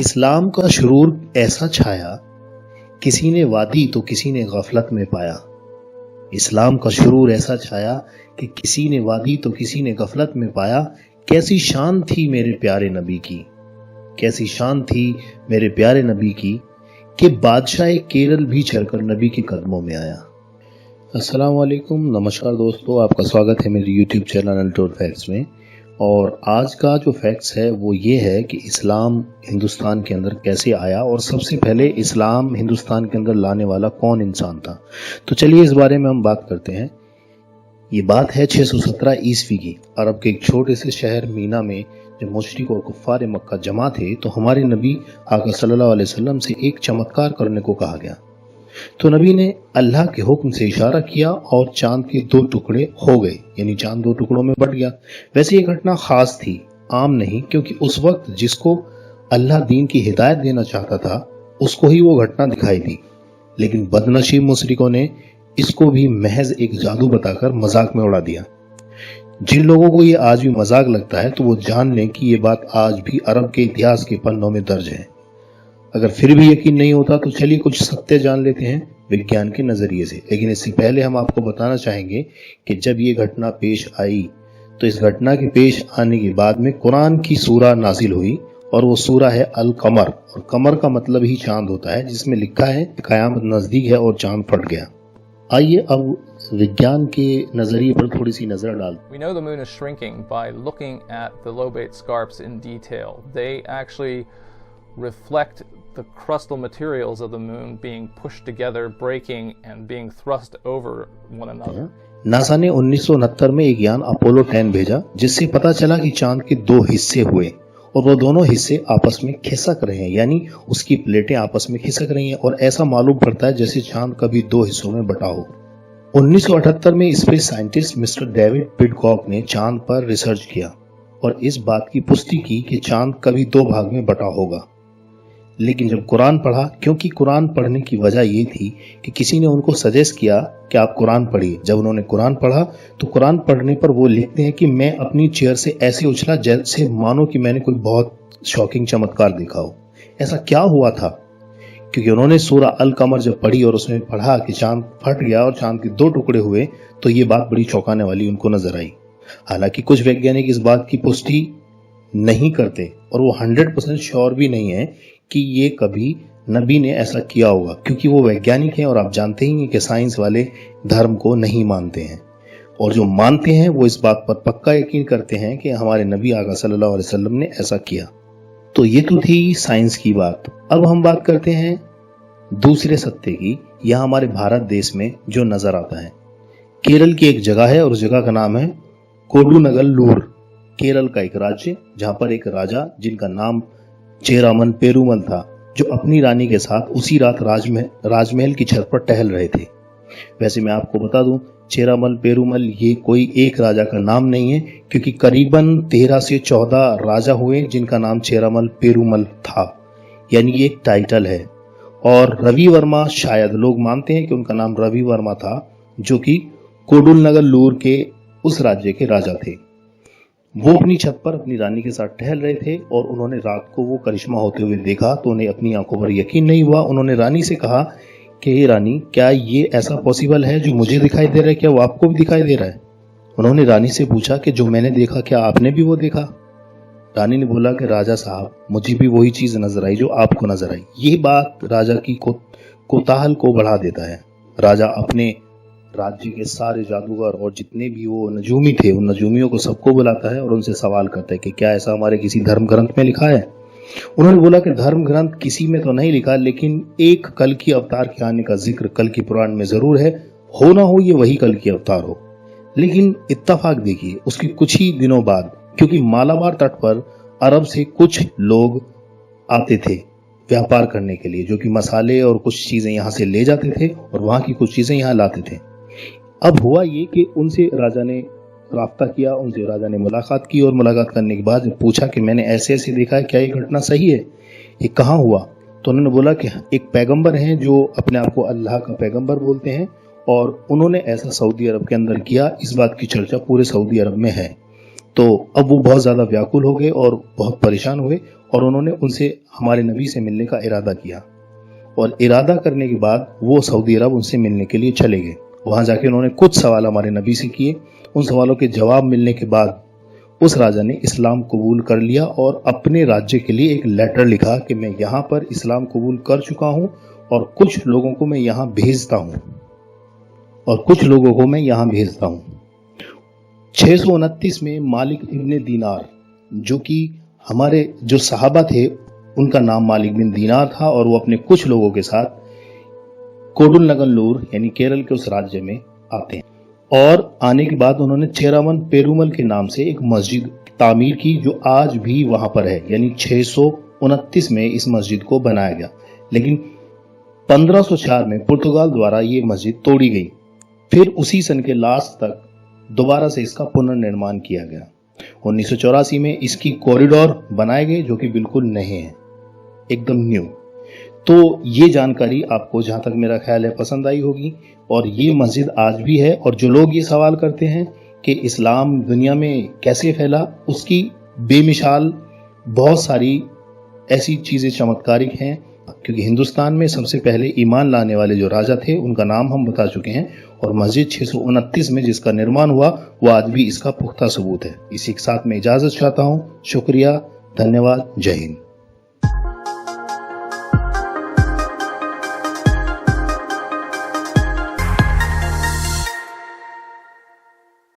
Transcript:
इस्लाम का शुरूर ऐसा छाया, किसी ने वादी तो किसी ने गफलत में पाया। इस्लाम का शुरूर ऐसा छाया कि किसी ने वादी तो किसी ने गफलत में पाया। कैसी शान थी मेरे प्यारे नबी की, कैसी शान थी मेरे प्यारे नबी की, कि बादशाह केरल भी चलकर नबी के कदमों में आया। अस्सलाम वालेकुम, नमस्कार दोस्तों, आपका स्वागत है मेरे यूट्यूब चैनल अनटोल्ड फैक्ट्स में। और आज का जो फैक्ट्स है वो ये है कि इस्लाम हिंदुस्तान के अंदर कैसे आया और सबसे पहले इस्लाम हिंदुस्तान के अंदर लाने वाला कौन इंसान था। तो चलिए इस बारे में हम बात करते हैं। ये बात है 617 ईस्वी की। अरब के एक छोटे से शहर मीना में जब मुशरिक और कुफ्फार मक्का जमा थे तो हमारे नबी आका सल्लल्लाहु अलैहि वसल्लम से एक चमत्कार करने को कहा गया। तो नबी ने अल्लाह के हुक्म से इशारा किया और चांद के दो टुकड़े हो गए, यानी चांद दो टुकड़ों में बट गया। वैसे ये घटना खास थी, आम नहीं, क्योंकि उस वक्त जिसको अल्लाह दीन की हिदायत देना चाहता था उसको ही वो घटना दिखाई दी। लेकिन बदनसीब मुशरिकों ने इसको भी महज एक जादू बताकर मजाक में उड़ा दिया। जिन लोगों को ये आज भी मजाक लगता है तो वो जान लें कि ये बात आज भी अरब के इतिहास के पन्नों में दर्ज है। अगर फिर भी यकीन नहीं होता तो चलिए कुछ सत्य जान लेते हैं विज्ञान के नजरिए से। लेकिन इससे पहले हम आपको बताना चाहेंगे कि जब ये घटना पेश आई तो इस घटना के पेश आने के बाद में कुरान की सूरा नाजिल हुई और वो सूरा है अल कमर। और कमर का मतलब ही चांद होता है, जिसमें लिखा है कयामत नजदीक है और चांद फट गया। आइए अब विज्ञान के नजरिए पर थोड़ी सी नजर डाल। We know the moon is shrinking by looking at the lobate scarps in detail. They actually reflect the crustal materials of the moon being pushed together, breaking and being thrust over one another. NASA ने 1969 में एक यान Apollo 10 भेजा, जिससे पता चला कि चांद के दो हिस्से हुए और वो दोनों हिस्से आपस में खिसक रहे हैं, यानी उसकी प्लेटें आपस में खिसक रही हैं और ऐसा मालूम पड़ता है जैसे चांद कभी दो हिस्सों में बटा हो। 1978 में स्पेस साइंटिस्ट मिस्टर डेविड पिडकॉक ने चांद पर रिसर्च किया और इस बात की पुष्टि की कि चांद कभी दो भाग में बटा होगा। लेकिन जब कुरान पढ़ा, क्योंकि कुरान पढ़ने की वजह ये थी कि किसी ने उनको सजेस्ट किया कि आप कुरान पढ़िए। जब उन्होंने कुरान पढ़ा तो कुरान पढ़ने पर वो लिखते हैं कि मैं अपनी चेयर से ऐसे उछला जैसे मानो कि मैंने कोई बहुत शॉकिंग चमत्कार देखा हो। ऐसा क्या हुआ था? क्योंकि उन्होंने सूरा अल कमर जब पढ़ी और उसमें पढ़ा कि चांद फट गया और चांद के दो टुकड़े हुए, तो ये बात बड़ी चौंकाने वाली उनको नजर आई। हालांकि कुछ वैज्ञानिक इस बात की पुष्टि नहीं करते और वो 100% श्योर भी नहीं है कि ये कभी नबी ने ऐसा किया होगा, क्योंकि वो वैज्ञानिक हैं और आप जानते ही हैं कि साइंस वाले धर्म को नहीं मानते हैं और जो मानते हैं वो इस बात पर पक्का यकीन करते हैं कि हमारे नबी आका सल्लल्लाहु अलैहि वसल्लम ने ऐसा किया। तो ये तो थी साइंस की बात। अब हम बात करते हैं दूसरे सत्य की। यह हमारे भारत देश में जो नजर आता है, केरल की एक जगह है और उस जगह का नाम है कोडुनगल्लूर। केरल का एक राज्य जहां पर एक राजा जिनका नाम चेरामन पेरुमल था, जो अपनी रानी के साथ उसी रात राजमहल की छत पर टहल रहे थे। वैसे मैं आपको बता दूं, चेरामल पेरुमल ये कोई एक राजा का नाम नहीं है, क्योंकि करीबन 13 से 14 राजा हुए जिनका नाम चेरामल पेरुमल था, यानी ये एक टाइटल है। और रवि वर्मा, शायद लोग मानते हैं कि उनका नाम रवि वर्मा था, जो कि कोडुनगल्लूर के उस राज्य के राजा थे। वो अपनी छत पर अपनी रानी के साथ टहल रहे थे और उन्होंने रात को वो करिश्मा होते हुए देखा तो उन्हें अपनी आंखों पर यकीन नहीं हुआ। उन्होंने रानी से कहा कि हे रानी, क्या ये ऐसा पॉसिबल है जो मुझे दिखाई दे रहा है, क्या वो आपको भी दिखाई दे रहा है? उन्होंने रानी से पूछा कि जो मैंने देखा क्या आपने भी वो देखा? रानी ने बोला कि राजा साहब, मुझे भी वही चीज नजर आई जो आपको नजर आई। ये बात राजा की कोताहल को बढ़ा देता है। राजा अपने राज्य के सारे जादूगर और जितने भी वो नजूमी थे उन नजूमियों को सबको बुलाता है और उनसे सवाल करता है कि क्या ऐसा हमारे किसी धर्म ग्रंथ में लिखा है? उन्होंने बोला कि धर्म ग्रंथ किसी में तो नहीं लिखा, लेकिन एक कल की अवतार के आने का जिक्र कल की पुराण में जरूर है। हो ना हो ये वही कल की अवतार हो। लेकिन इत्तफाक देखिए, उसके कुछ ही दिनों बाद, क्योंकि मालाबार तट पर अरब से कुछ लोग आते थे व्यापार करने के लिए, जो कि मसाले और कुछ चीजें यहाँ से ले जाते थे और वहां की कुछ चीजें यहाँ लाते थे। अब हुआ ये कि उनसे राजा ने राब्ता किया, उनसे राजा ने मुलाकात की और मुलाकात करने के बाद पूछा कि मैंने ऐसे ऐसे देखा है, क्या ये घटना सही है, ये कहाँ हुआ? तो उन्होंने बोला कि एक पैगंबर हैं जो अपने आप को अल्लाह का पैगंबर बोलते हैं और उन्होंने ऐसा सऊदी अरब के अंदर किया। इस बात की चर्चा पूरे सऊदी अरब में है। तो अब वो बहुत ज़्यादा व्याकुल हो गए और बहुत परेशान हुए और उन्होंने उनसे हमारे नबी से मिलने का इरादा किया। और इरादा करने के बाद वो सऊदी अरब उनसे मिलने के लिए चले गए। वहाँ जाके उन्होंने कुछ सवाल हमारे नबी से किए। उन सवालों के जवाब मिलने के बाद उस राजा ने इस्लाम कबूल कर लिया और अपने राज्य के लिए एक लेटर लिखा कि मैं यहाँ पर इस्लाम कबूल कर चुका हूँ और कुछ लोगों को मैं यहाँ भेजता हूँ 629 में मालिक इब्ने दीनार, जो कि हमारे जो सहाबा थे उनका नाम मालिक बिन दीनार था, और वो अपने कुछ लोगों के साथ कोडुलनगल्लूर यानी केरल के उस राज्य में आते हैं। और आने के बाद उन्होंने चेरावन पेरुमल के नाम से एक मस्जिद तामीर की जो आज भी वहां पर है, यानी 629 में इस मस्जिद को बनाया गया। लेकिन 1504 में पुर्तगाल द्वारा ये मस्जिद तोड़ी गई। फिर उसी सन के लास्ट तक दोबारा से इसका पुनर्निर्माण किया गया। 1984 में इसकी कॉरिडोर बनाए गए जो कि बिल्कुल नए हैं, एकदम न्यू। तो ये जानकारी आपको जहां तक मेरा ख्याल है पसंद आई होगी। और ये मस्जिद आज भी है। और जो लोग ये सवाल करते हैं कि इस्लाम दुनिया में कैसे फैला, उसकी बेमिसाल बहुत सारी ऐसी चीजें चमत्कारिक हैं, क्योंकि हिंदुस्तान में सबसे पहले ईमान लाने वाले जो राजा थे उनका नाम हम बता चुके हैं। और मस्जिद 629 में जिसका निर्माण हुआ वो आज भी इसका पुख्ता सबूत है। इसी के साथ मैं इजाजत चाहता हूँ। शुक्रिया, धन्यवाद, जय हिंद।